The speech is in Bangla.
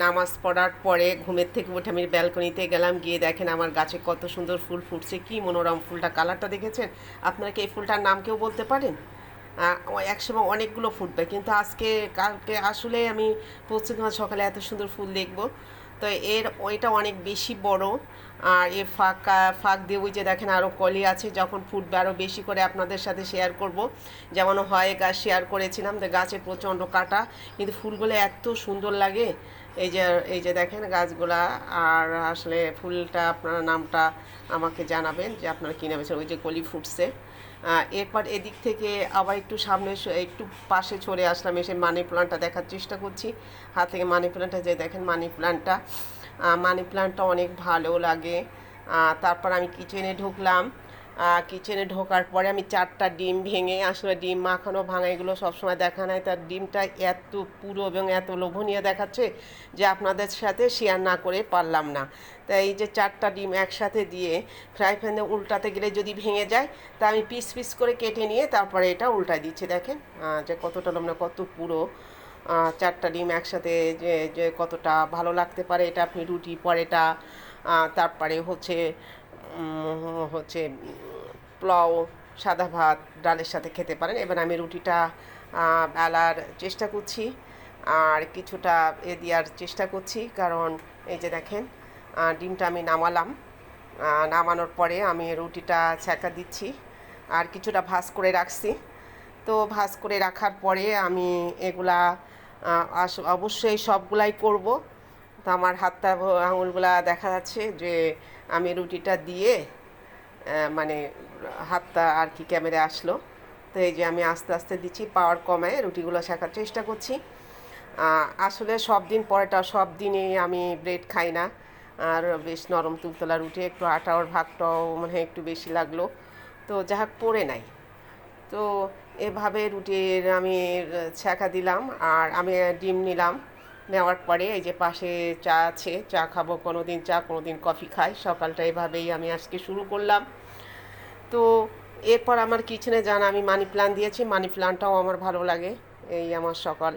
নামাজ পড়ার পরে ঘুমের থেকে উঠে আমি ব্যালকনিতে গেলাম, গিয়ে দেখেন আমার গাছে কত সুন্দর ফুল ফুটছে, কি মনোরম ফুলটা, কালারটা দেখেছেন? আপনারা কি এই ফুলটার নাম কেউ বলতে পারেন? একসময় অনেকগুলো ফুটবে, কিন্তু কালকে আসলে আমি পশ্চিমবঙ্গ সকালে এত সুন্দর ফুল দেখব। তো ওইটা অনেক বেশি বড়। আর এর ফাঁক দিয়ে ওই যে দেখেন আরও কলি আছে, যখন ফুটবে আরও বেশি করে আপনাদের সাথে শেয়ার করব। যেমন হয় গাছ শেয়ার করেছিলাম, তো গাছে প্রচণ্ড কাটা, কিন্তু ফুলগুলো এত সুন্দর লাগে। এই যে এই যে দেখেন গাছগুলা। আর আসলে ফুলটা আপনার নামটা আমাকে জানাবেন যে আপনারা কী নেবেছেন। ওই যে কলি ফুটছে। এরপর এদিক থেকে আবার একটু সামনে একটু পাশে চলে আসলাম, এসে মানি প্লান্টটা দেখার চেষ্টা করছি। হাত থেকে মানি প্লান্টটা যে দেখেন মানি প্লান্টটা অনেক ভালো লাগে। তারপর আমি কিচেনে ঢুকলাম। কিচেনে ঢোকার পরে আমি 4টা ডিম ভেঙে, আসলে ডিম মাখানো ভাঙা এগুলো সবসময় দেখা নাই, তার ডিমটা এত পুরো এবং এত লোভনীয় দেখাচ্ছে যে আপনাদের সাথে শেয়ার না করে পারলাম না। তাই এই যে 4টা ডিম একসাথে দিয়ে ফ্রাই প্যানে উল্টাতে গেলে যদি ভেঙে যায়, তা আমি পিস পিস করে কেটে নিয়ে তারপরে এটা উল্টাই দিচ্ছি। দেখেন যে কতটা লোমনা, কত পুরো। 4টা ডিম একসাথে যে যে কতটা ভালো লাগতে পারে এটা আপনি রুটি পরোটা, তারপরে হচ্ছে পোলাও, সাদা ভাত, ডালের সাথে খেতে পারেন। এবার আমি রুটিটা বেলার চেষ্টা করছি, আর কিছুটা দেওয়ার চেষ্টা করছি, কারণ এই যে দেখেন ডিমটা আমি নামালাম। নামানোর পরে আমি রুটিটা ছ্যাঁকা দিচ্ছি, আর কিছুটা ভাঁজ করে রাখছি। তো ভাঁজ করে রাখার পরে আমি এগুলা অবশ্যই সবগুলাই করব। তো আমার হাতটা আঙুলগুলা দেখা যাচ্ছে যে আমি রুটিটা দিয়ে মানে হাতটা আর কি ক্যামেরা আসলো। তো এই যে আমি আস্তে আস্তে দিচ্ছি, পাওয়ার কমায় রুটিগুলো শেখার চেষ্টা করছি। আসলে সব দিনই আমি ব্রেড খাই না, আর বেশ নরম তুলতলা রুটি, একটু আটার ভাগটাও মানে একটু বেশি লাগলো, তো যা হোক পড়ে নাই। তো এভাবে রুটির আমি ছ্যাঁকা দিলাম, আর আমি ডিম নিলাম। নেওয়ার পরে এই যে পাশে চা আছে, চা খাবো, কোনো দিন চা কোনো দিন কফি খাই, সকালটা এভাবেই আমি আজকে শুরু করলাম। তো এরপর আমার কিচেনে আমি মানি প্ল্যান্ট দিয়েছি, মানি প্ল্যান্টটাও আমার ভালো লাগে। এই আমার সকাল।